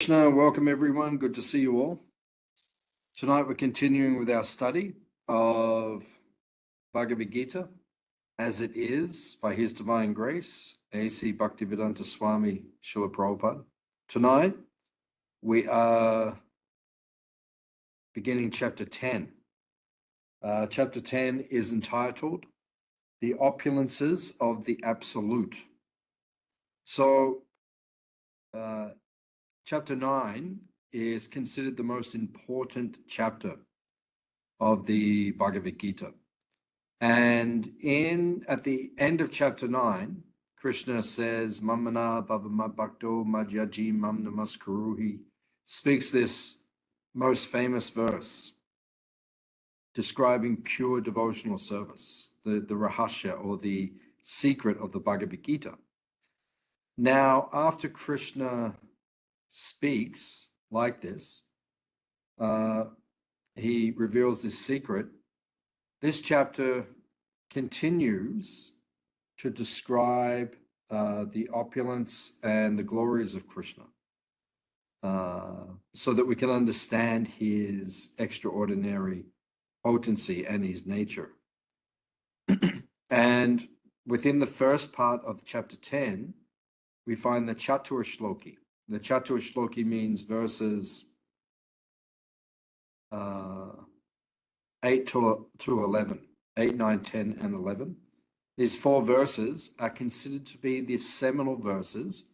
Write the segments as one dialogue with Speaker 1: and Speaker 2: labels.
Speaker 1: Krishna, welcome everyone. Good to see you all. Tonight we're continuing with our study of Bhagavad Gita as it is by His Divine Grace, A.C.Bhaktivedanta Swami Srila Prabhupada. Tonight we are beginning chapter 10. Chapter 10 is entitled The Opulences of the Absolute. So, Chapter 9 is considered the most important chapter of the Bhagavad Gita. And at the end of chapter 9, Krishna says, Mamana Bhavama Bhakto Madhyaji Mam Namaskaruhi, speaks this most famous verse describing pure devotional service, the Rahasya or the secret of the Bhagavad Gita. Now, after Krishna speaks like this, he reveals this secret. This chapter continues to describe the opulence and the glories of Krishna, so that we can understand his extraordinary potency and his nature. And within the first part of chapter 10, we find the Chatur Shloki. The Chatur Shloki means verses 8 to 11, 8, 9, 10, and 11. These four verses are considered to be the seminal verses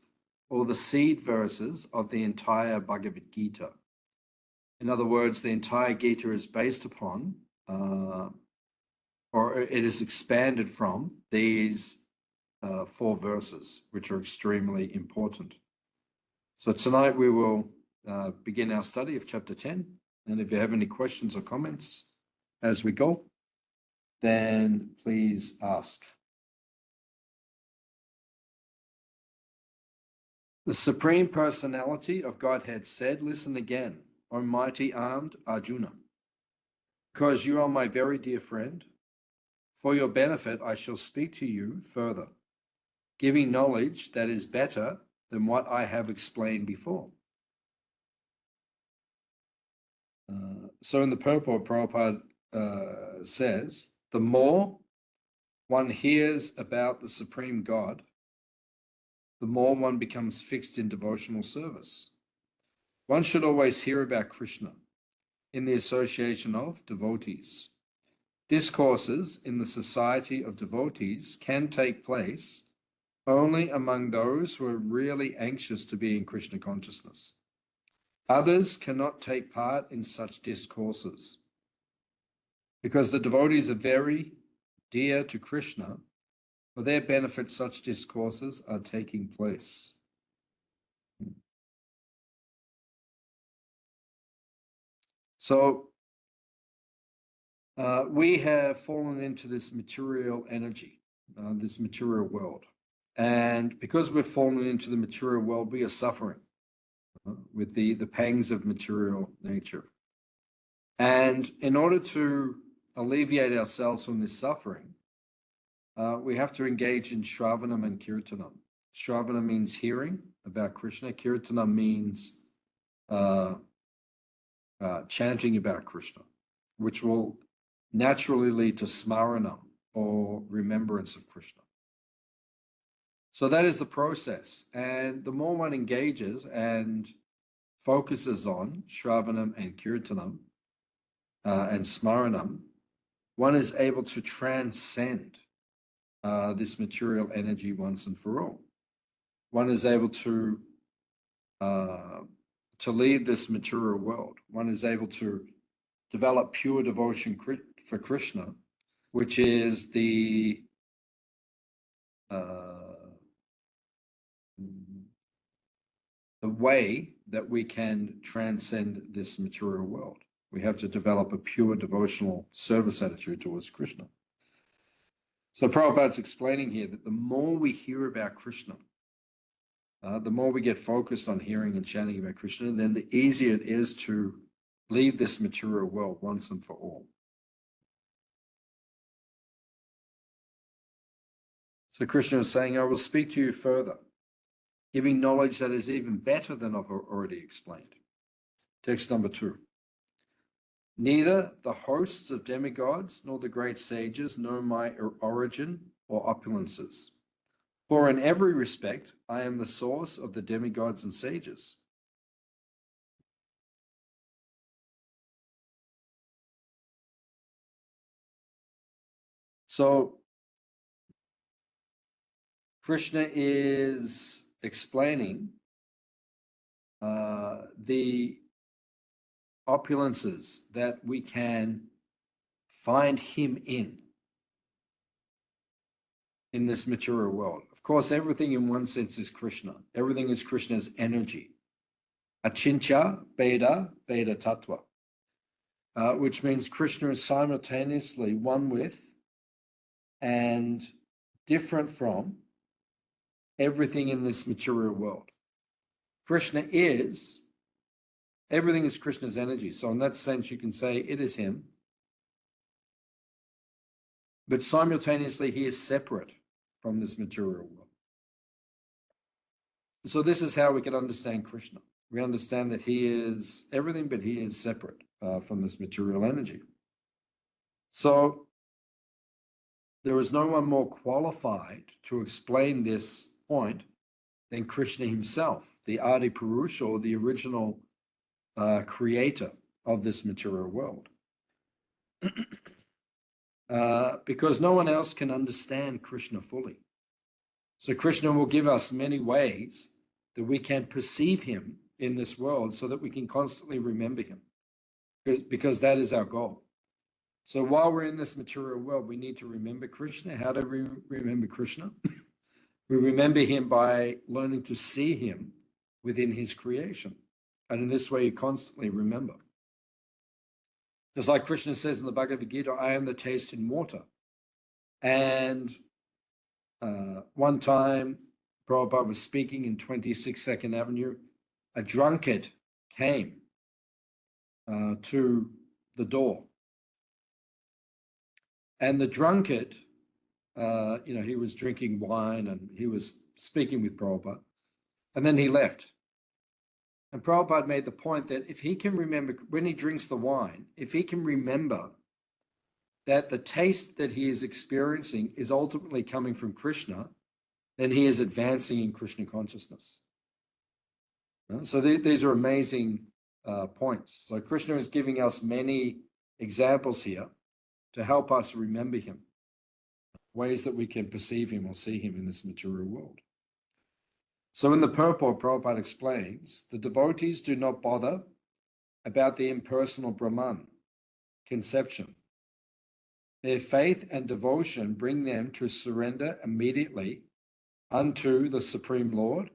Speaker 1: or the seed verses of the entire Bhagavad Gita. In other words, the entire Gita is based upon, or it is expanded from these four verses, which are extremely important. So tonight we will begin our study of chapter 10. And if you have any questions or comments as we go, then please ask. The Supreme Personality of Godhead said, "Listen again, O mighty armed Arjuna, because you are my very dear friend. For your benefit, I shall speak to you further, giving knowledge that is better than what I have explained before." So in the purport, Prabhupada says, the more one hears about the Supreme God, the more one becomes fixed in devotional service. One should always hear about Krishna in the association of devotees. Discourses in the society of devotees can take place only among those who are really anxious to be in Krishna consciousness. Others cannot take part in such discourses because the devotees are very dear to Krishna. For their benefit, such discourses are taking place. So we have fallen into this material energy, this material world. And because we've fallen into the material world, we are suffering with the pangs of material nature. And in order to alleviate ourselves from this suffering, we have to engage in Shravanam and Kirtanam. Shravana means hearing about Krishna. Kirtanam means chanting about Krishna, which will naturally lead to Smaranam or remembrance of Krishna. So that is the process. And the more one engages and focuses on Shravanam and Kirtanam and Smaranam, one is able to transcend this material energy once and for all. One is able to leave this material world. One is able to develop pure devotion for Krishna, which is the way that we can transcend this material world. We have to develop a pure devotional service attitude towards Krishna. So Prabhupada's explaining here that the more we hear about Krishna, the more we get focused on hearing and chanting about Krishna, then the easier it is to leave this material world once and for all. So Krishna is saying, I will speak to you further, giving knowledge that is even better than I've already explained. Text number 2. Neither the hosts of demigods nor the great sages know my origin or opulences. For in every respect, I am the source of the demigods and sages. So, Krishna is explaining the opulences that we can find him in this material world. Of course, everything in one sense is Krishna. Everything is Krishna's energy. Achintya Beda Beda Tattva, which means Krishna is simultaneously one with and different from everything in this material world. Krishna is, everything is Krishna's energy. So in that sense, you can say it is him. But simultaneously, he is separate from this material world. So this is how we can understand Krishna. We understand that he is everything, but he is separate from this material energy. So there is no one more qualified to explain this point than Krishna himself, the Adi Purusha, or the original creator of this material world. Because no one else can understand Krishna fully. So Krishna will give us many ways that we can perceive him in this world so that we can constantly remember him, because that is our goal. So while we're in this material world, we need to remember Krishna. How do we remember Krishna? We remember him by learning to see him within his creation. And in this way, you constantly remember. Just like Krishna says in the Bhagavad Gita, I am the taste in water. And one time, Prabhupada was speaking in 26 Second Avenue. A drunkard came to the door. And the drunkard, he was drinking wine and he was speaking with Prabhupada. And then he left. And Prabhupada made the point that if he can remember, when he drinks the wine, if he can remember that the taste that he is experiencing is ultimately coming from Krishna, then he is advancing in Krishna consciousness. So these are amazing points. So Krishna is giving us many examples here to help us remember him, ways that we can perceive him or see him in this material world. So in the purport, Prabhupada explains, the devotees do not bother about the impersonal Brahman conception. Their faith and devotion bring them to surrender immediately unto the Supreme Lord,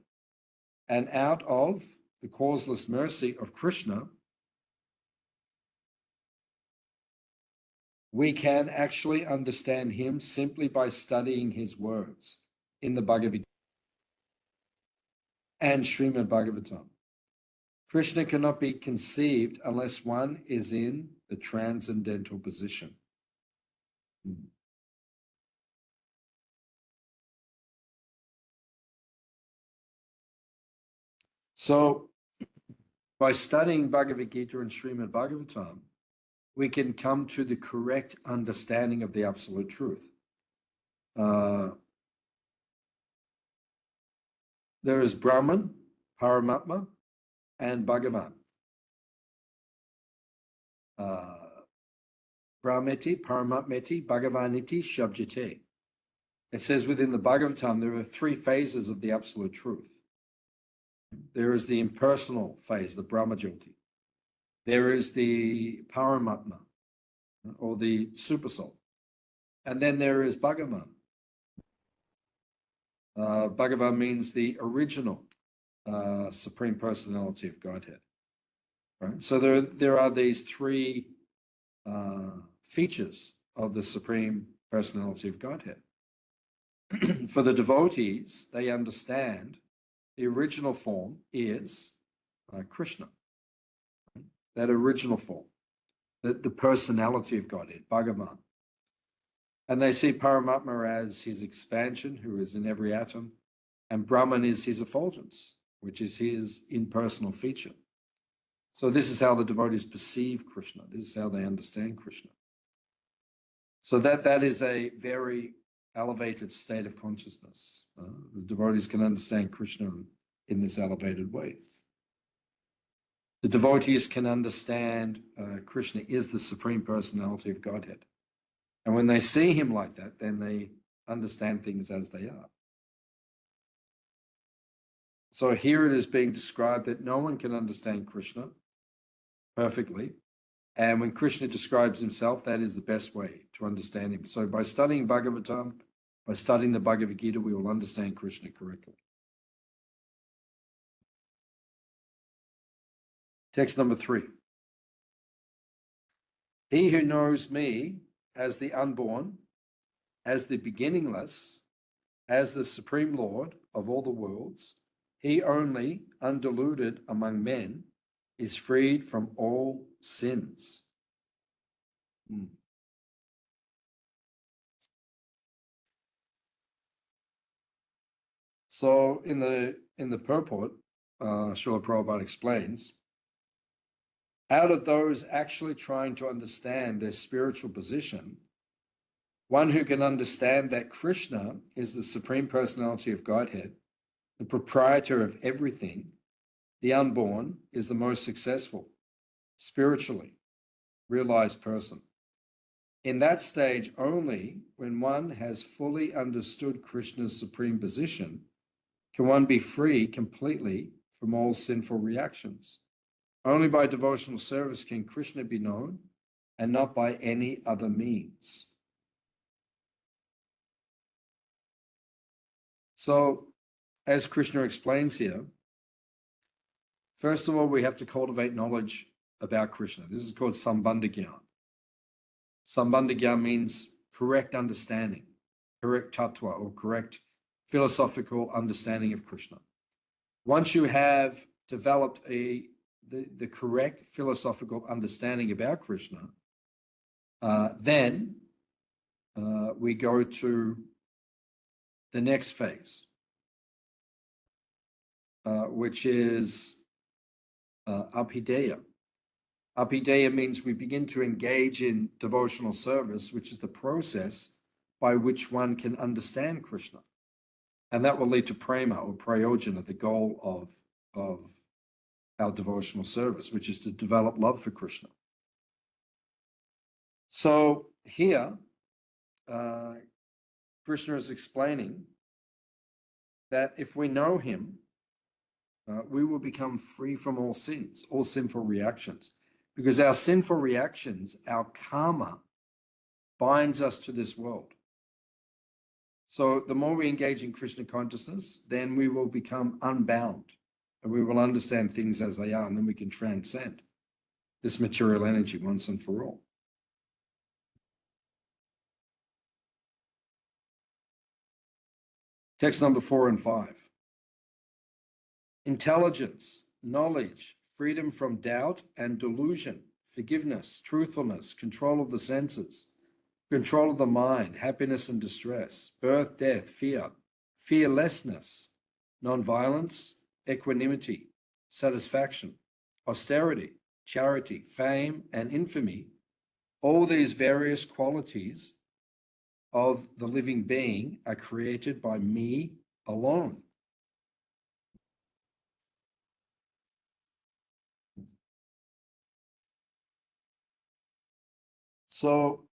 Speaker 1: and out of the causeless mercy of Krishna, we can actually understand him simply by studying his words in the Bhagavad Gita and Srimad Bhagavatam. Krishna cannot be conceived unless one is in the transcendental position. So, by studying Bhagavad Gita and Srimad Bhagavatam, we can come to the correct understanding of the absolute truth. There is Brahman, Paramatma, and Bhagavan. Brahmeti, Paramatmeti, Bhagavaniti, Shabjate. It says within the Bhagavatam there are 3 phases of the absolute truth. There is the impersonal phase, the Brahmajyoti. There is the Paramatma, or the Supersoul. And then there is Bhagavan. Bhagavan means the original Supreme Personality of Godhead. Right? So there are these 3 features of the Supreme Personality of Godhead. For the devotees, they understand the original form is Krishna. That original form, the personality of Godhead, Bhagavan. And they see Paramatma as his expansion, who is in every atom. and Brahman is his effulgence, which is his impersonal feature. So this is how the devotees perceive Krishna. This is how they understand Krishna. So that is a very elevated state of consciousness. The devotees can understand Krishna in this elevated way. The devotees can understand Krishna is the Supreme Personality of Godhead. And when they see him like that, then they understand things as they are. So here it is being described that no one can understand Krishna perfectly. And when Krishna describes himself, that is the best way to understand him. So by studying Bhagavatam, by studying the Bhagavad Gita, we will understand Krishna correctly. Text number 3. He who knows me as the unborn, as the beginningless, as the Supreme Lord of all the worlds, he only, undiluted among men, is freed from all sins. So in the purport, Srila Prabhupada explains, out of those actually trying to understand their spiritual position, one who can understand that Krishna is the Supreme Personality of Godhead, the proprietor of everything, the unborn, is the most successful, spiritually realized person. In that stage only, when one has fully understood Krishna's supreme position, can one be free completely from all sinful reactions. Only by devotional service can Krishna be known, and not by any other means. So, as Krishna explains here, first of all, we have to cultivate knowledge about Krishna. This is called Sambandha Gyan. Sambandha Gyan means correct understanding, correct tattva, or correct philosophical understanding of Krishna. Once you have developed the correct philosophical understanding about Krishna, then we go to the next phase, which is abhideya. Abhideya means we begin to engage in devotional service, which is the process by which one can understand Krishna. And that will lead to prema or prayojana, the goal of our devotional service, which is to develop love for Krishna. So here, Krishna is explaining that if we know him, we will become free from all sins, all sinful reactions. Because our sinful reactions, our karma, binds us to this world. So the more we engage in Krishna consciousness, then we will become unbound, and we will understand things as they are, and then we can transcend this material energy once and for all. Text number 4 and 5. Intelligence, knowledge, freedom from doubt and delusion, forgiveness, truthfulness, control of the senses, control of the mind, happiness and distress, birth, death, fear, fearlessness, non-violence, equanimity, satisfaction, austerity, charity, fame, and infamy, all these various qualities of the living being are created by me alone. So,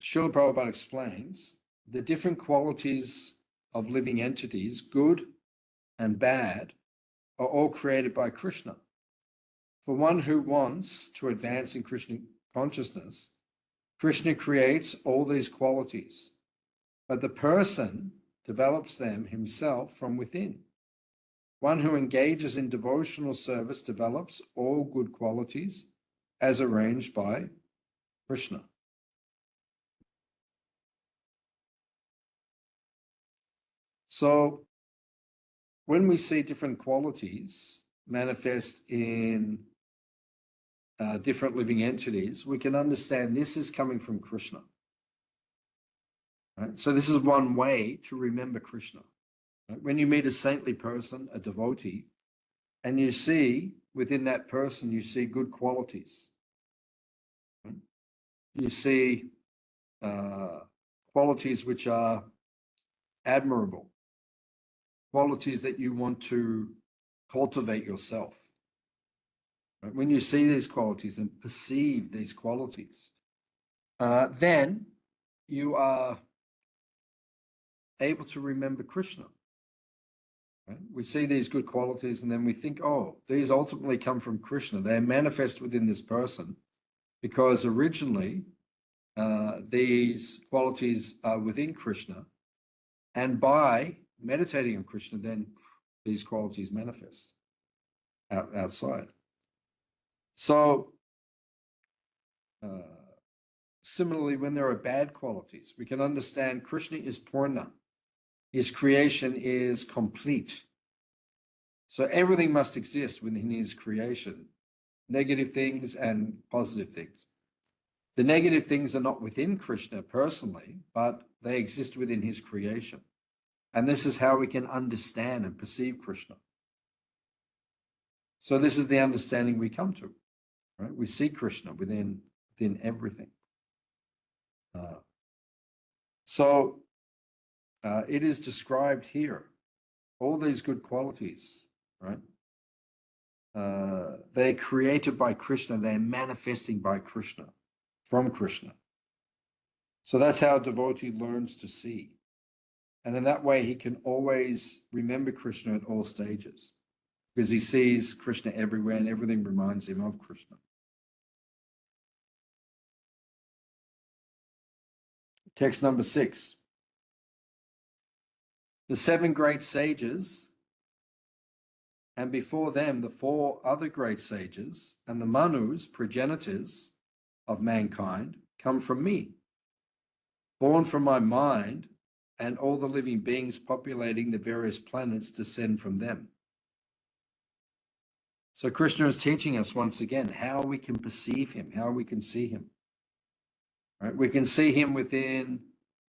Speaker 1: Srila Prabhupada explains the different qualities of living entities, good and bad, are all created by Krishna. For one who wants to advance in Krishna consciousness, Krishna creates all these qualities, but the person develops them himself from within. One who engages in devotional service develops all good qualities as arranged by Krishna. So when we see different qualities manifest in different living entities, we can understand this is coming from Krishna. Right? So this is one way to remember Krishna. Right? When you meet a saintly person, a devotee, and you see within that person, you see good qualities. Right? You see qualities which are admirable, qualities that you want to cultivate yourself. Right? When you see these qualities and perceive these qualities, then you are able to remember Krishna. Right? We see these good qualities and then we think, oh, these ultimately come from Krishna. They manifest within this person because originally these qualities are within Krishna. And by meditating on Krishna, then these qualities manifest outside. So similarly, when there are bad qualities, we can understand Krishna is Purna. His creation is complete. So everything must exist within his creation, negative things and positive things. The negative things are not within Krishna personally, but they exist within his creation. And this is how we can understand and perceive Krishna. So this is the understanding we come to, right? We see Krishna within everything. So it is described here, all these good qualities, right? They're created by Krishna, they're manifesting by Krishna, from Krishna. So that's how a devotee learns to see. And in that way, he can always remember Krishna at all stages because he sees Krishna everywhere and everything reminds him of Krishna. Text number 6. The 7 great sages, and before them the 4 other great sages, and the Manus, progenitors of mankind, come from me, born from my mind, and all the living beings populating the various planets descend from them. So Krishna is teaching us once again how we can perceive him, how we can see him. Right? We can see him within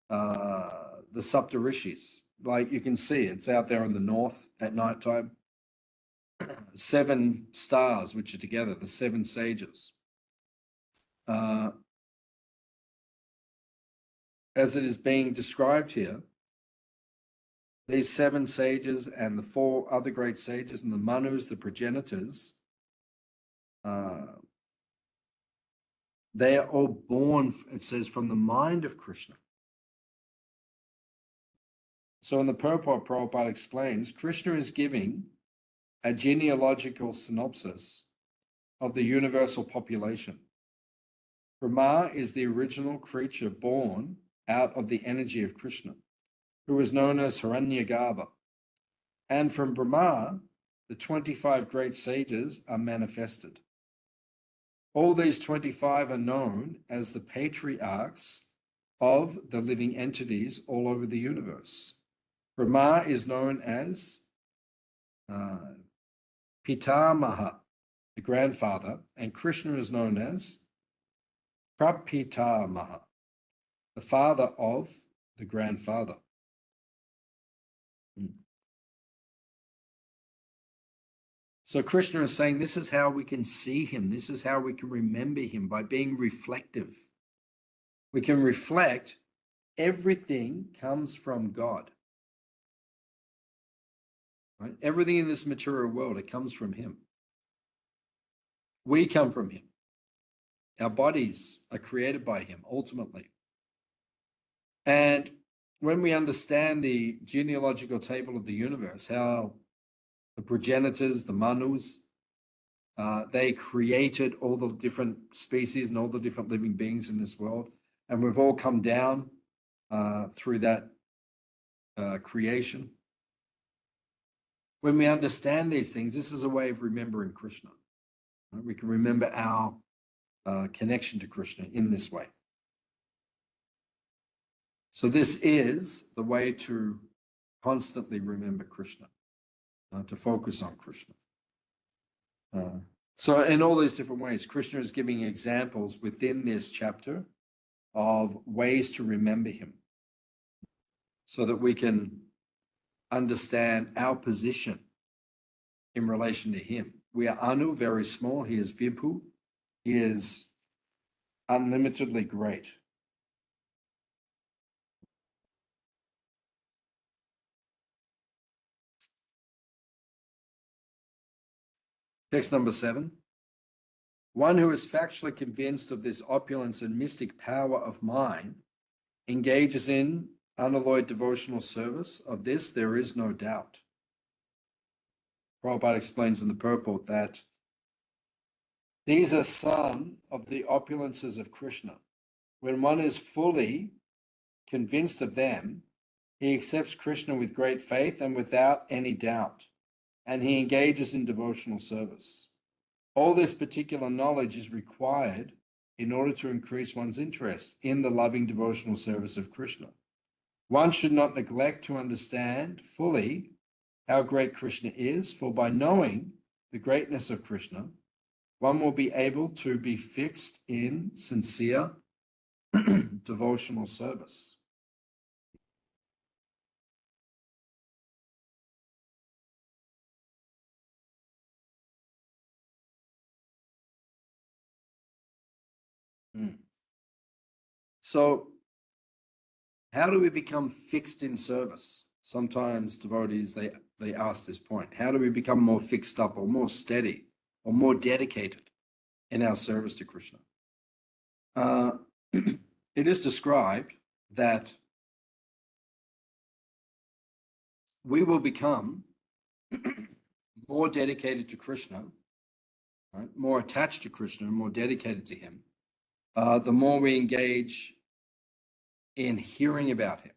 Speaker 1: the Saptarishis. Like you can see, it's out there in the north at nighttime. 7 stars, which are together, the 7 sages. As it is being described here, these 7 sages and the 4 other great sages and the Manus, the progenitors, they are all born, it says, from the mind of Krishna. So in the purport, Prabhupada explains, Krishna is giving a genealogical synopsis of the universal population. Brahma is the original creature born out of the energy of Krishna, who is known as Hiranyagarbha. And from Brahma, the 25 great sages are manifested. All these 25 are known as the patriarchs of the living entities all over the universe. Brahma is known as Pitamaha, the grandfather, and Krishna is known as Prapitamaha, the father of the grandfather. So Krishna is saying this is how we can see him. This is how we can remember him, by being reflective. We can reflect. Everything comes from God. Right? Everything in this material world, it comes from him. We come from him. Our bodies are created by him, ultimately. And when we understand the genealogical table of the universe, how the progenitors, the Manus, they created all the different species and all the different living beings in this world. And we've all come down through that creation. When we understand these things, this is a way of remembering Krishna. Right? We can remember our connection to Krishna in this way. So this is the way to constantly remember Krishna, to focus on Krishna. So in all these different ways, Krishna is giving examples within this chapter of ways to remember him so that we can understand our position in relation to him. We are Anu, very small. He is Vibhu. He is unlimitedly great. Text number 7. One who is factually convinced of this opulence and mystic power of mine engages in unalloyed devotional service. Of this, there is no doubt. Prabhupada explains in the purport that these are some of the opulences of Krishna. When one is fully convinced of them, he accepts Krishna with great faith and without any doubt, and he engages in devotional service. All this particular knowledge is required in order to increase one's interest in the loving devotional service of Krishna. One should not neglect to understand fully how great Krishna is, for by knowing the greatness of Krishna, one will be able to be fixed in sincere devotional service. So, how do we become fixed in service? Sometimes devotees, they ask this point. How do we become more fixed up or more steady or more dedicated in our service to Krishna? It is described that we will become more dedicated to Krishna, right? More attached to Krishna, more dedicated to him, the more we engage in hearing about him,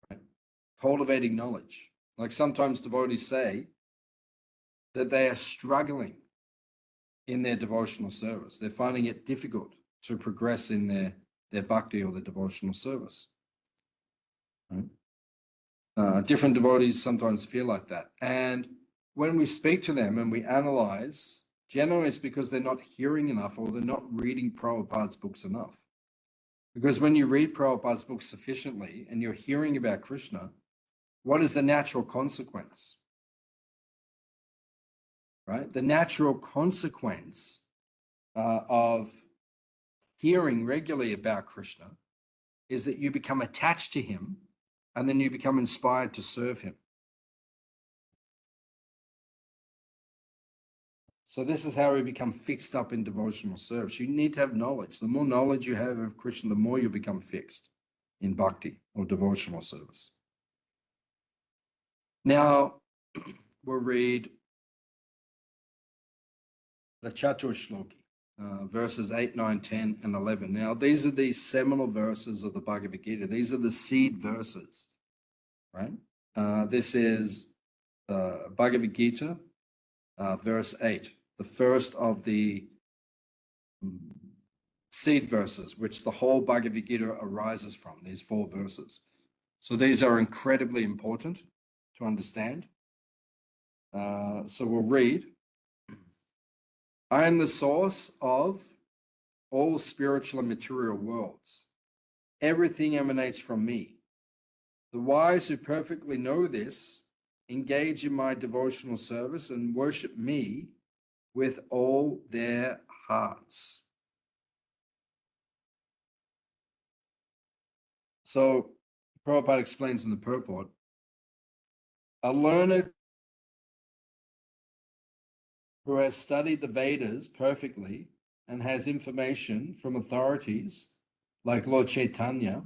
Speaker 1: right? Cultivating knowledge. Like sometimes devotees say that they are struggling in their devotional service. They're finding it difficult to progress in their bhakti or their devotional service. Right? Different devotees sometimes feel like that. And when we speak to them and we analyze, generally it's because they're not hearing enough or they're not reading Prabhupada's books enough. Because when you read Prabhupada's books sufficiently and you're hearing about Krishna, what is the natural consequence? Right? The natural consequence of hearing regularly about Krishna is that you become attached to him and then you become inspired to serve him. So this is how we become fixed up in devotional service. You need to have knowledge. The more knowledge you have of Krishna, the more you become fixed in bhakti or devotional service. Now, we'll read the Chatur Shloki, verses 8, 9, 10, and 11. Now, these are the seminal verses of the Bhagavad Gita. These are the seed verses, right? This is Bhagavad Gita, verse 8, the first of the seed verses, which the whole Bhagavad Gita arises from, these 4 verses. So these are incredibly important to understand. So we'll read. I am the source of all spiritual and material worlds. Everything emanates from me. The wise who perfectly know this engage in my devotional service and worship me with all their hearts. So Prabhupada explains in the purport, a learned who has studied the Vedas perfectly and has information from authorities like Lord Chaitanya,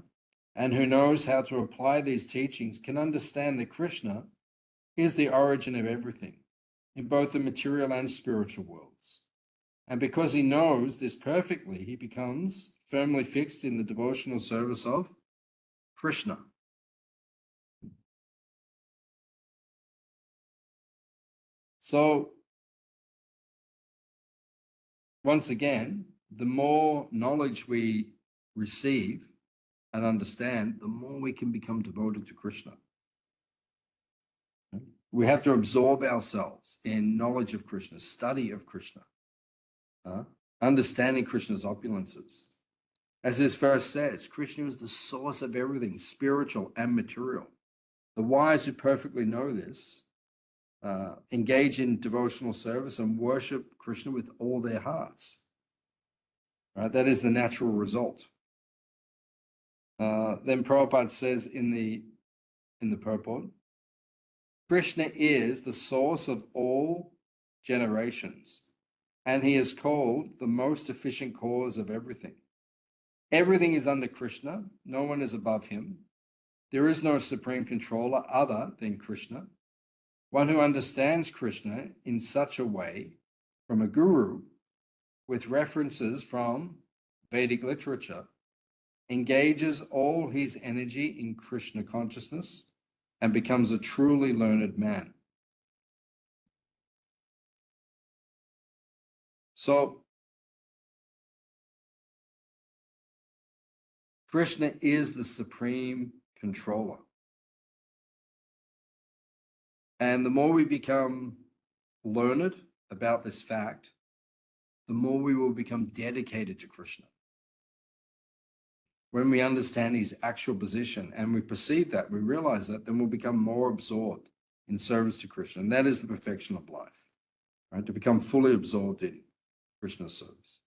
Speaker 1: and who knows how to apply these teachings, can understand that Krishna is the origin of everything in both the material and spiritual worlds. And because he knows this perfectly, he becomes firmly fixed in the devotional service of Krishna. So, once again, the more knowledge we receive and understand, the more we can become devoted to Krishna. We have to absorb ourselves in knowledge of Krishna, study of Krishna, understanding Krishna's opulences. As this verse says, Krishna is the source of everything, spiritual and material. The wise who perfectly know this engage in devotional service and worship Krishna with all their hearts. Right? That is the natural result. Then Prabhupada says in the purport, Krishna is the source of all generations, and he is called the most efficient cause of everything. Everything is under Krishna. No one is above him. There is no supreme controller other than Krishna. One who understands Krishna in such a way from a guru with references from Vedic literature engages all his energy in Krishna consciousness and becomes a truly learned man. So, Krishna is the supreme controller. And the more we become learned about this fact, the more we will become dedicated to Krishna. When we understand his actual position and we perceive that, we realize that, then we'll become more absorbed in service to Krishna. And that is the perfection of life, right? To become fully absorbed in Krishna's service.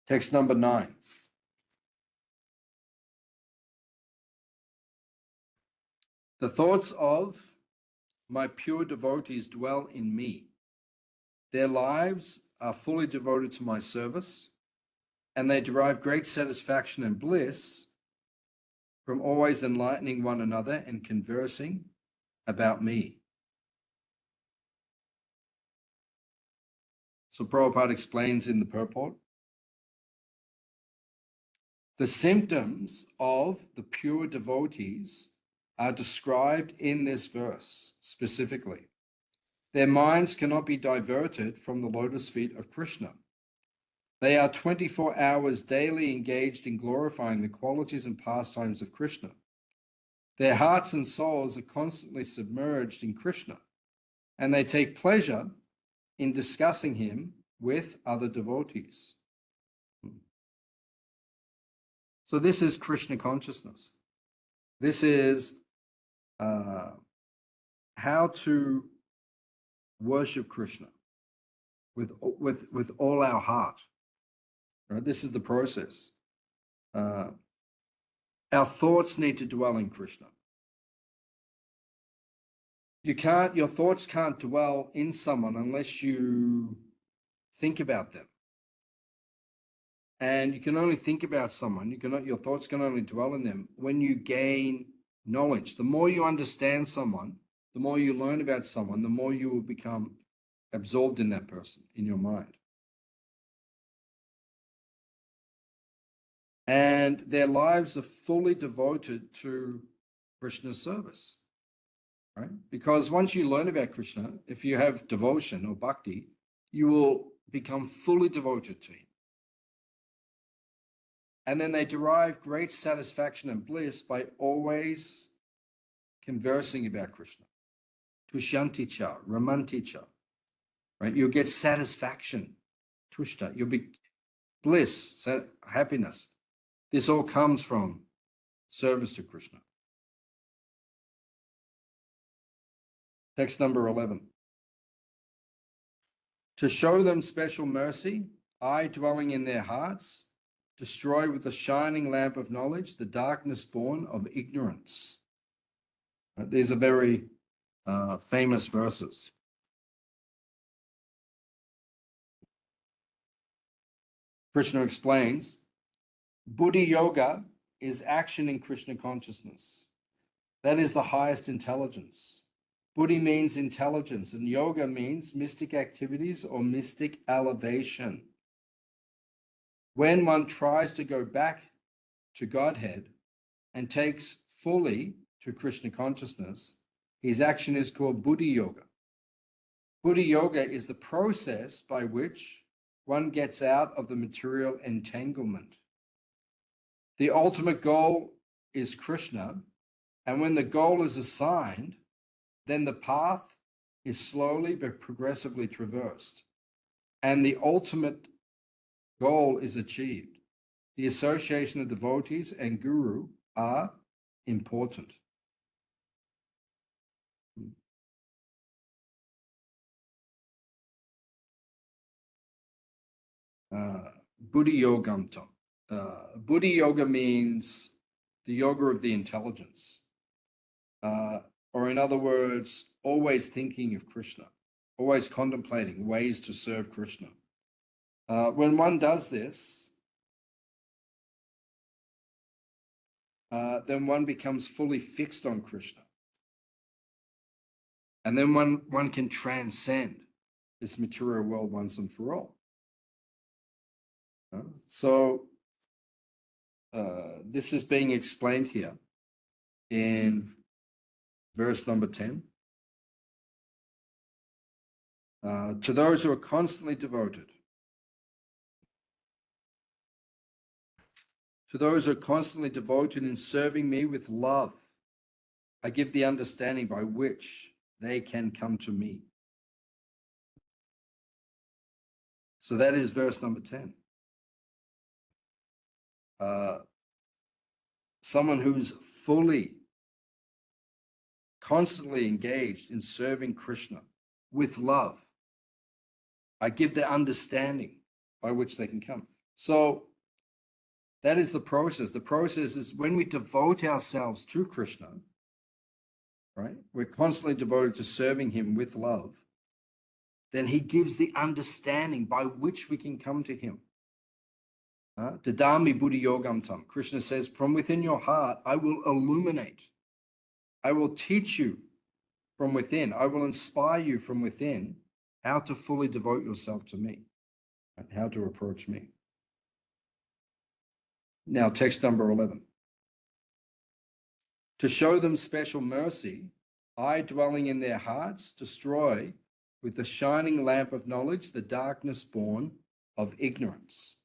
Speaker 1: Text number 9. The thoughts of my pure devotees dwell in me. Their lives are fully devoted to my service, and they derive great satisfaction and bliss from always enlightening one another and conversing about me. So Prabhupada explains in the purport, the symptoms of the pure devotees are described in this verse specifically. Their minds cannot be diverted from the lotus feet of Krishna. They are 24 hours daily engaged in glorifying the qualities and pastimes of Krishna. Their hearts and souls are constantly submerged in Krishna, and they take pleasure in discussing him with other devotees. So this is Krishna consciousness. This is how to worship Krishna with all our heart. Right? This is the process. Our thoughts need to dwell in Krishna. Your thoughts can't dwell in someone unless you think about them. And you can only think about someone, your thoughts can only dwell in them when you gain knowledge. The more you understand someone, the more you learn about someone, the more you will become absorbed in that person, in your mind. And their lives are fully devoted to Krishna's service, right? Because once you learn about Krishna, if you have devotion or bhakti, you will become fully devoted to him. And then they derive great satisfaction and bliss by always conversing about Krishna. Tushyanticha, ramanticha, right? You'll get satisfaction, tushta, you'll be bliss, happiness. This all comes from service to Krishna. Text number 11. To show them special mercy, I, dwelling in their hearts, destroy with the shining lamp of knowledge the darkness born of ignorance. These are very famous verses. Krishna explains, Buddhi Yoga is action in Krishna consciousness. That is the highest intelligence. Buddhi means intelligence, and yoga means mystic activities or mystic elevation. When one tries to go back to Godhead and takes fully to Krishna consciousness, his action is called Buddhi Yoga. Buddhi Yoga is the process by which one gets out of the material entanglement. The ultimate goal is Krishna, And when the goal is assigned, then the path is slowly but progressively traversed, and the ultimate goal is achieved. The association of devotees and guru are important. Buddhi yogamtam. Buddhi yoga means the yoga of the intelligence, or in other words, always thinking of Krishna, always contemplating ways to serve Krishna. When one does this, then one becomes fully fixed on Krishna. And then one can transcend this material world once and for all. So this is being explained here in verse number 10. To those who are constantly devoted, to those who are constantly devoted in serving me with love, I give the understanding by which they can come to me. So that is verse number 10. Someone who's fully, constantly engaged in serving Krishna with love, I give the understanding by which they can come. So that is the process. The process is when we devote ourselves to Krishna, right? We're constantly devoted to serving him with love. Then he gives the understanding by which we can come to him. Dadami buddhi yogam tam. Krishna says, from within your heart, I will illuminate. I will teach you from within. I will inspire you from within how to fully devote yourself to me and how to approach me. Now, text number 11. To show them special mercy, I, dwelling in their hearts, destroy with the shining lamp of knowledge the darkness born of ignorance.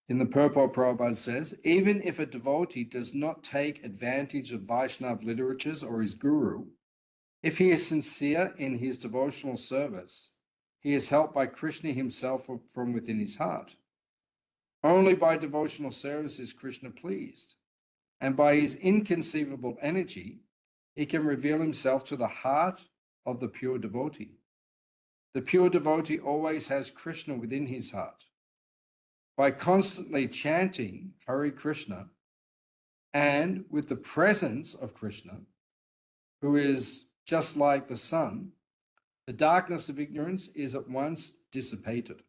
Speaker 1: In the purport, Prabhupada says, even if a devotee does not take advantage of Vaishnava literatures or his guru, if he is sincere in his devotional service, he is helped by Krishna himself from within his heart. Only by devotional service is Krishna pleased, and by his inconceivable energy, he can reveal himself to the heart of the pure devotee. The pure devotee always has Krishna within his heart. By constantly chanting Hare Krishna and with the presence of Krishna, who is just like the sun, the darkness of ignorance is at once dissipated.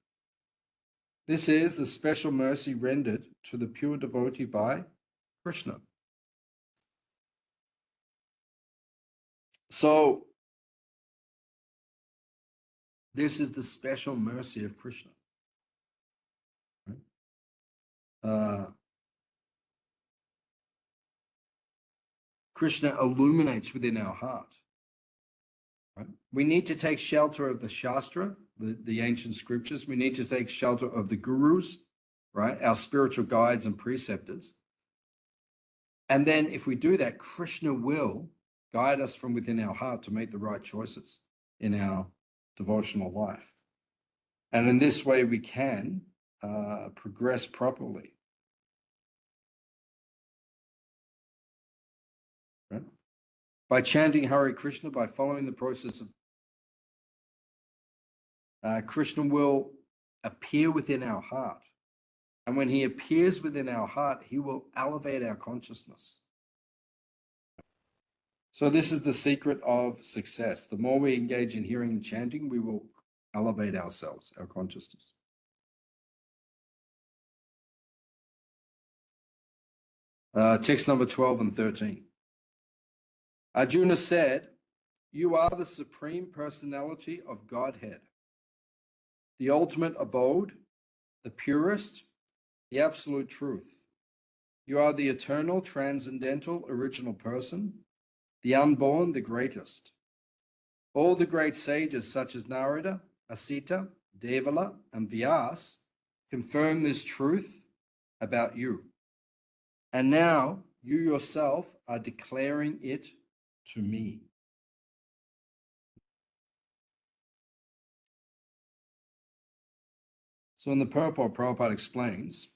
Speaker 1: This is the special mercy rendered to the pure devotee by Krishna. So, this is the special mercy of Krishna. Krishna illuminates within our heart. Right? We need to take shelter of the Shastra, the ancient scriptures. We need to take shelter of the gurus, right? Our spiritual guides and preceptors. And then if we do that, Krishna will guide us from within our heart to make the right choices in our devotional life. And in this way, we can progress properly. Right? By chanting Hare Krishna, by following the process of Krishna will appear within our heart. And when he appears within our heart, he will elevate our consciousness. So this is the secret of success. The more we engage in hearing and chanting, we will elevate ourselves, our consciousness. Text number 12 and 13. Arjuna said, you are the Supreme Personality of Godhead, the ultimate abode, the purest, the absolute truth. You are the eternal, transcendental, original person, the unborn, the greatest. All the great sages such as Narada, Asita, Devala, and Vyas confirm this truth about you. and now you yourself are declaring it to me. So in the purport, Prabhupada explains,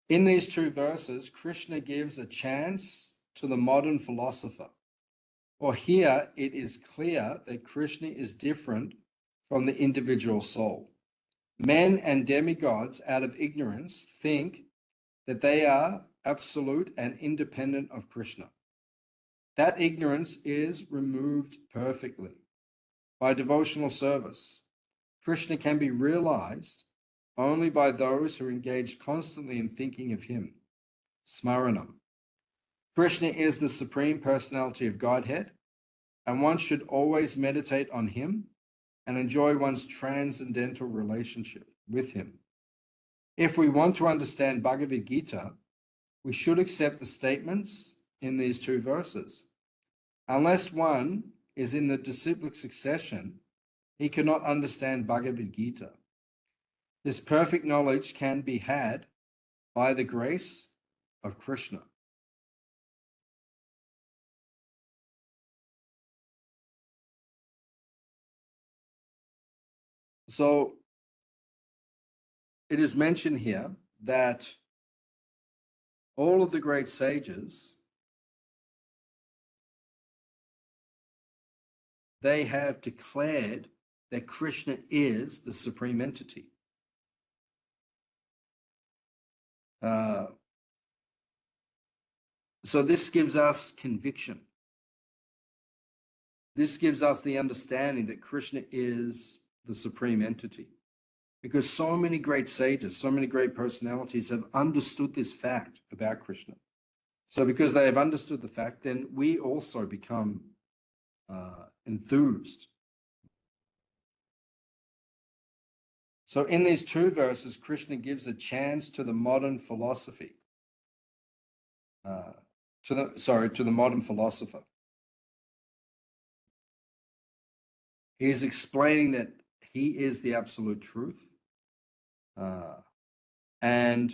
Speaker 1: in these two verses, Krishna gives a chance to the modern philosopher. For here it is clear that Krishna is different from the individual soul. Men and demigods, out of ignorance, think that they are absolute and independent of Krishna. That ignorance is removed perfectly by devotional service. Krishna can be realized only by those who engage constantly in thinking of him. Smaranam. Krishna is the Supreme Personality of Godhead, and one should always meditate on him and enjoy one's transcendental relationship with him. If we want to understand Bhagavad Gita, we should accept the statements in these two verses. Unless one is in the disciplic succession, he cannot understand Bhagavad Gita. This perfect knowledge can be had by the grace of Krishna. So it is mentioned here that all of the great sages, they have declared that Krishna is the supreme entity. So this gives us conviction. This gives us the understanding that Krishna is the supreme entity. Because so many great sages, so many great personalities have understood this fact about Krishna. So because they have understood the fact, then we also become enthused. So in these two verses, Krishna gives a chance to the modern philosophy, to the modern philosopher. He is explaining that he is the absolute truth. And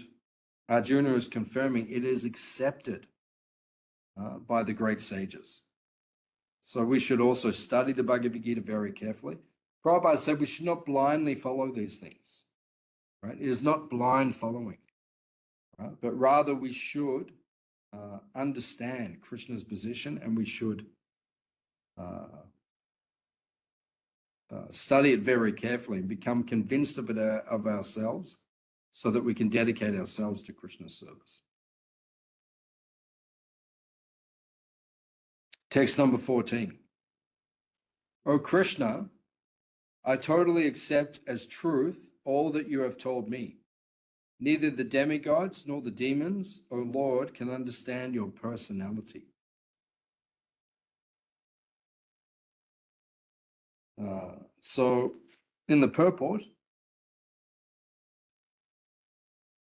Speaker 1: Arjuna is confirming it is accepted by the great sages. So we should also study the Bhagavad Gita very carefully. Prabhupada said we should not blindly follow these things, right? It is not blind following, right? But rather we should understand Krishna's position, and we should study it very carefully and become convinced of it of ourselves, so that we can dedicate ourselves to Krishna's service. Text number 14. O Krishna, I totally accept as truth all that you have told me. Neither the demigods nor the demons, O Lord, can understand your personality. So in the purport,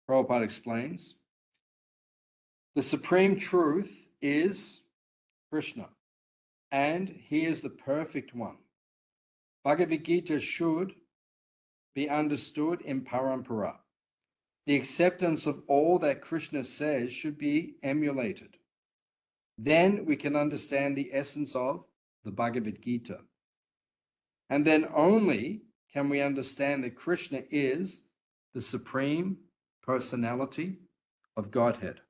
Speaker 1: Prabhupada explains, the supreme truth is Krishna, and he is the perfect one. Bhagavad Gita should be understood in parampara. The acceptance of all that Krishna says should be emulated. Then we can understand the essence of the Bhagavad Gita. And then only can we understand that Krishna is the Supreme Personality of Godhead.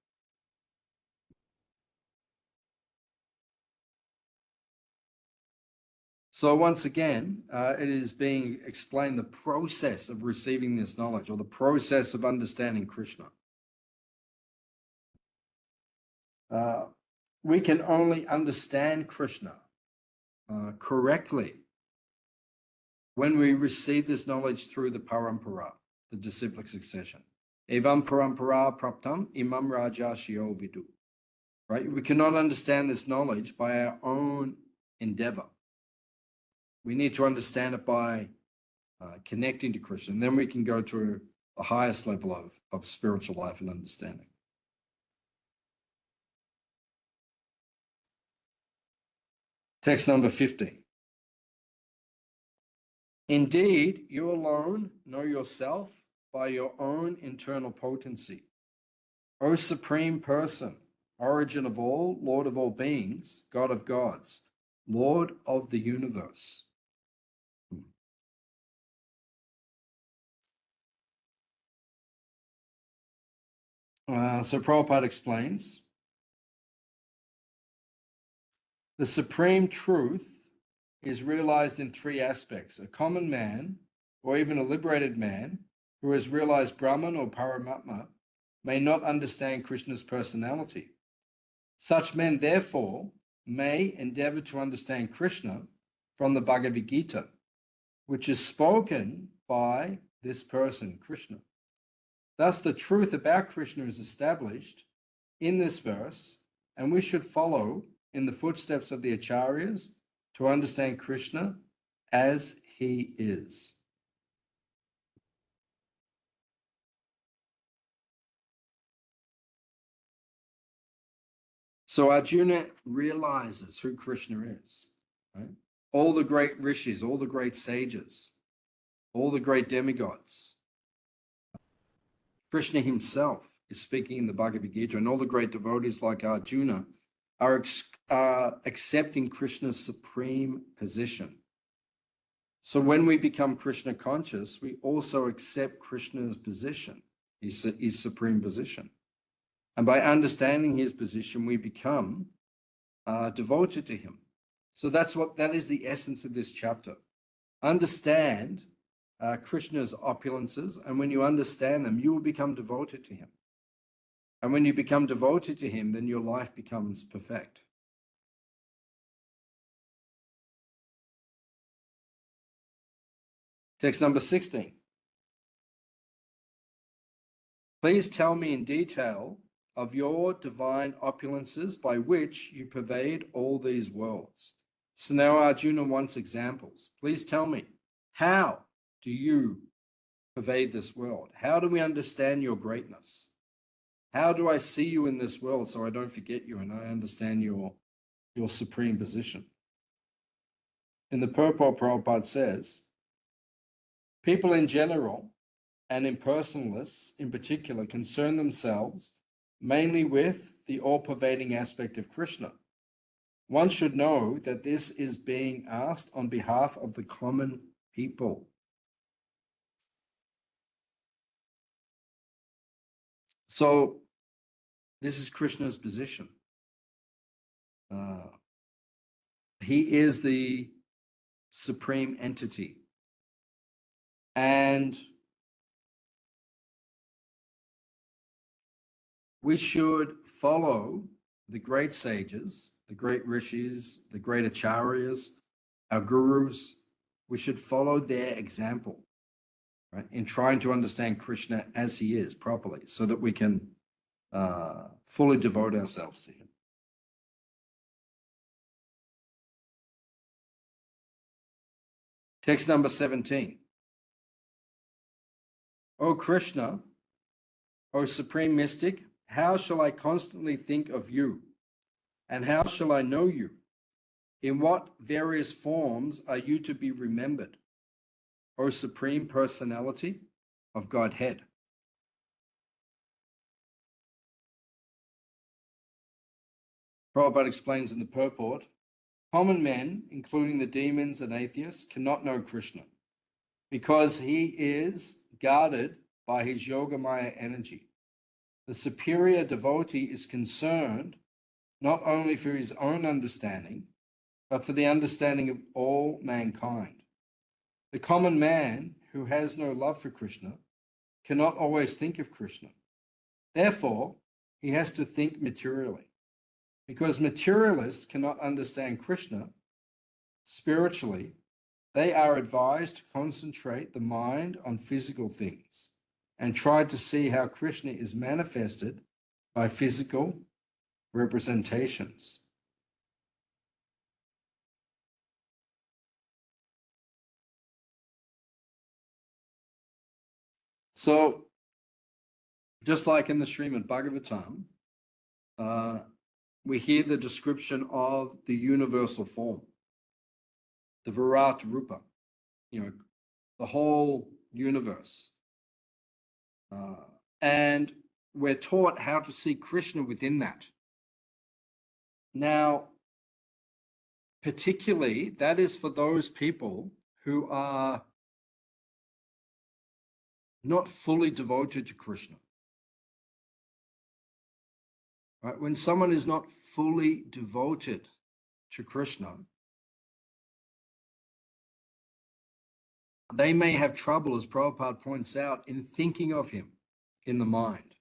Speaker 1: So once again, it is being explained the process of receiving this knowledge, or the process of understanding Krishna. We can only understand Krishna correctly when we receive this knowledge through the parampara, the disciplic succession. Evam parampara praptam imam rajashyo vidu. Right? We cannot understand this knowledge by our own endeavor. We need to understand it by connecting to Krishna, and then we can go to the highest level of spiritual life and understanding. Text number 15. Indeed, you alone know yourself by your own internal potency. O Supreme Person, origin of all, Lord of all beings, God of gods, Lord of the universe. So Prabhupada explains, the supreme truth is realized in three aspects. A common man, or even a liberated man, who has realized Brahman or Paramatma, may not understand Krishna's personality. Such men, therefore, may endeavor to understand Krishna from the Bhagavad Gita, which is spoken by this person, Krishna. Thus, the truth about Krishna is established in this verse, and we should follow in the footsteps of the Acharyas to understand Krishna as he is. So Arjuna realizes who Krishna is, right? All the great rishis, all the great sages, all the great demigods. Krishna himself is speaking in the Bhagavad Gita, and all the great devotees like Arjuna are accepting Krishna's supreme position. So when we become Krishna conscious, we also accept Krishna's position, his supreme position. And by understanding his position, we become devoted to him. So that is the essence of this chapter. Understand Krishna's opulences, and when you understand them, you will become devoted to him. And when you become devoted to him, then your life becomes perfect. Text number 16. Please tell me in detail of your divine opulences by which you pervade all these worlds. So now Arjuna wants examples. Please tell me, how do you pervade this world? How do we understand your greatness? How do I see you in this world so I don't forget you and I understand your supreme position? In the purport, Prabhupada says, people in general and impersonalists in particular concern themselves mainly with the all-pervading aspect of Krishna. One should know that this is being asked on behalf of the common people. So this is Krishna's position. He is the supreme entity. And we should follow the great sages, the great rishis, the great acharyas, our gurus. We should follow their example, right, in trying to understand Krishna as he is properly, so that we can fully devote ourselves to him. Text number 17. O Krishna, O Supreme Mystic, how shall I constantly think of you? And how shall I know you? In what various forms are you to be remembered, O Supreme Personality of Godhead? Prabhupada explains in the purport, common men, including the demons and atheists, cannot know Krishna because he is guarded by his Yogamaya energy. The superior devotee is concerned not only for his own understanding, but for the understanding of all mankind. The common man who has no love for Krishna cannot always think of Krishna. Therefore, he has to think materially. Because materialists cannot understand Krishna spiritually, they are advised to concentrate the mind on physical things and try to see how Krishna is manifested by physical representations. So, just like in the Srimad Bhagavatam, we hear the description of the universal form, the Virat Rupa, the whole universe. And we're taught how to see Krishna within that. Now, particularly, that is for those people who are not fully devoted to Krishna. Right? When someone is not fully devoted to Krishna, they may have trouble, as Prabhupada points out, in thinking of him in the mind.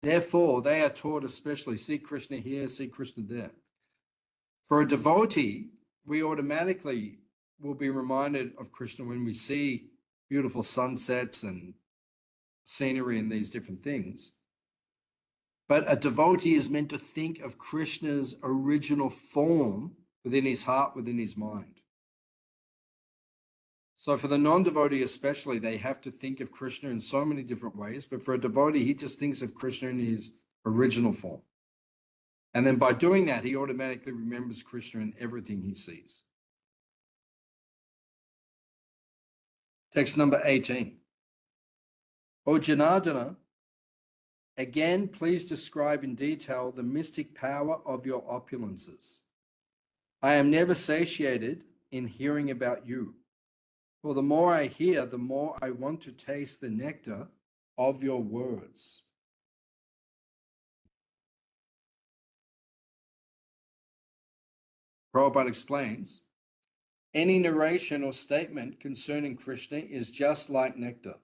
Speaker 1: Therefore, they are taught especially, see Krishna here, see Krishna there. For a devotee, we automatically will be reminded of Krishna when we see beautiful sunsets and scenery and these different things. But a devotee is meant to think of Krishna's original form within his heart, within his mind. So for the non-devotee especially, they have to think of Krishna in so many different ways. But for a devotee, he just thinks of Krishna in his original form. And then by doing that, he automatically remembers Krishna in everything he sees. Text number 18. O Janardana, again, please describe in detail the mystic power of your opulences. I am never satiated in hearing about you. For the more I hear, the more I want to taste the nectar of your words. Prabhupada explains, any narration or statement concerning Krishna is just like nectar,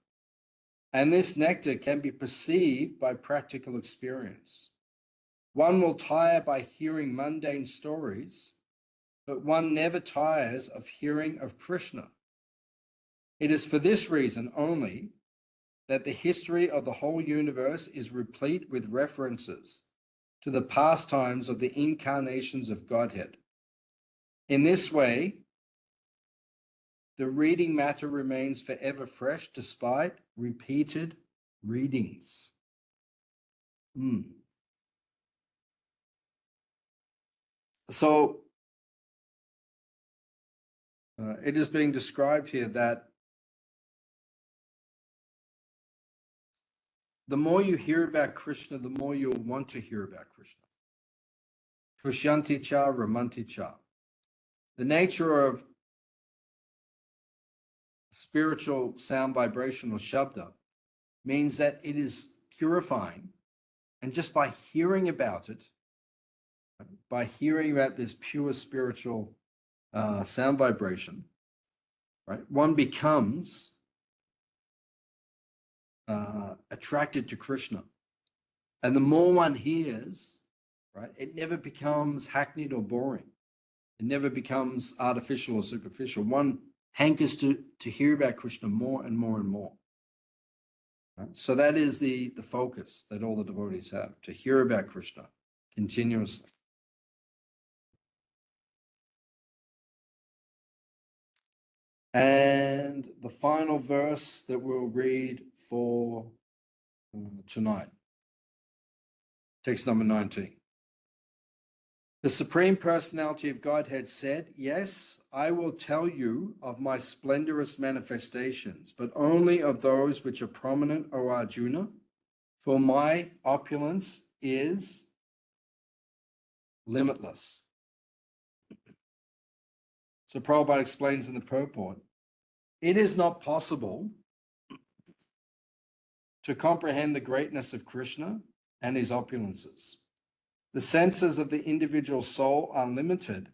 Speaker 1: and this nectar can be perceived by practical experience. One will tire by hearing mundane stories, but one never tires of hearing of Krishna. It is for this reason only that the history of the whole universe is replete with references to the pastimes of the incarnations of Godhead. In this way, the reading matter remains forever fresh despite repeated readings. So it is being described here that the more you hear about Krishna, the more you'll want to hear about Krishna. Tushyanti cha ramanti cha. The nature of spiritual sound vibration or shabda means that it is purifying. And just by hearing about it, by hearing about this pure spiritual sound vibration, right, one becomes attracted to Krishna. And the more one hears, right, it never becomes hackneyed or boring. It never becomes artificial or superficial. One hankers to hear about Krishna more and more and more. Right? So that is the focus that all the devotees have, to hear about Krishna continuously. And the final verse that we'll read for tonight, text number 19. The Supreme Personality of Godhead said, yes, I will tell you of my splendorous manifestations, but only of those which are prominent, O Arjuna, for my opulence is limitless. So Prabhupada explains in the purport, it is not possible to comprehend the greatness of Krishna and his opulences. The senses of the individual soul are limited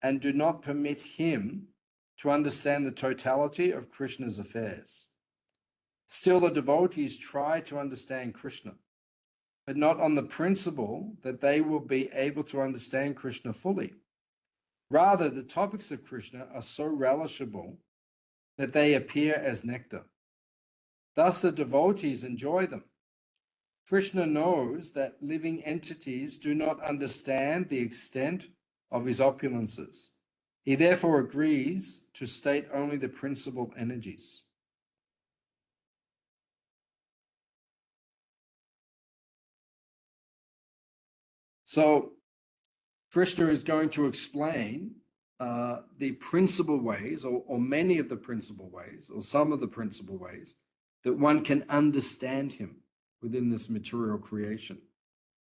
Speaker 1: and do not permit him to understand the totality of Krishna's affairs. Still, the devotees try to understand Krishna, but not on the principle that they will be able to understand Krishna fully. Rather, the topics of Krishna are so relishable that they appear as nectar. Thus, the devotees enjoy them. Krishna knows that living entities do not understand the extent of his opulences. He therefore agrees to state only the principal energies. So Krishna is going to explain the principal ways, or many of the principal ways, or some of the principal ways that one can understand him within this material creation,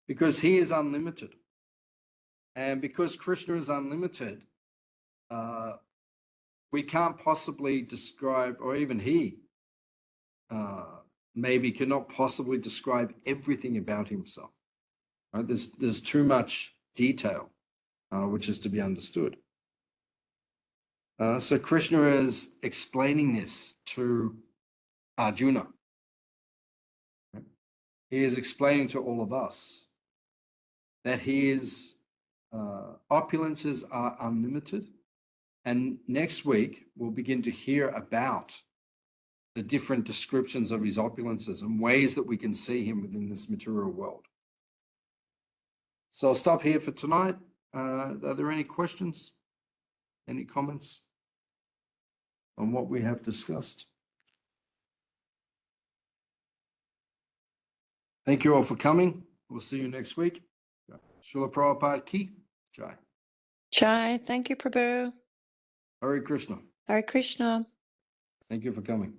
Speaker 1: because he is unlimited. And because Krishna is unlimited, we can't possibly describe, or even he maybe cannot possibly describe everything about himself. Right? There's too much detail which is to be understood. So Krishna is explaining this to Arjuna. He is explaining to all of us that his opulences are unlimited. And next week, we'll begin to hear about the different descriptions of his opulences and ways that we can see him within this material world. So I'll stop here for tonight. Are there any questions? Any comments on what we have discussed? Thank you all for coming. We'll see you next week. Srila Prabhupada Ki Jai.
Speaker 2: Jai, thank you, Prabhu.
Speaker 1: Hare Krishna.
Speaker 2: Hare Krishna.
Speaker 1: Thank you for coming.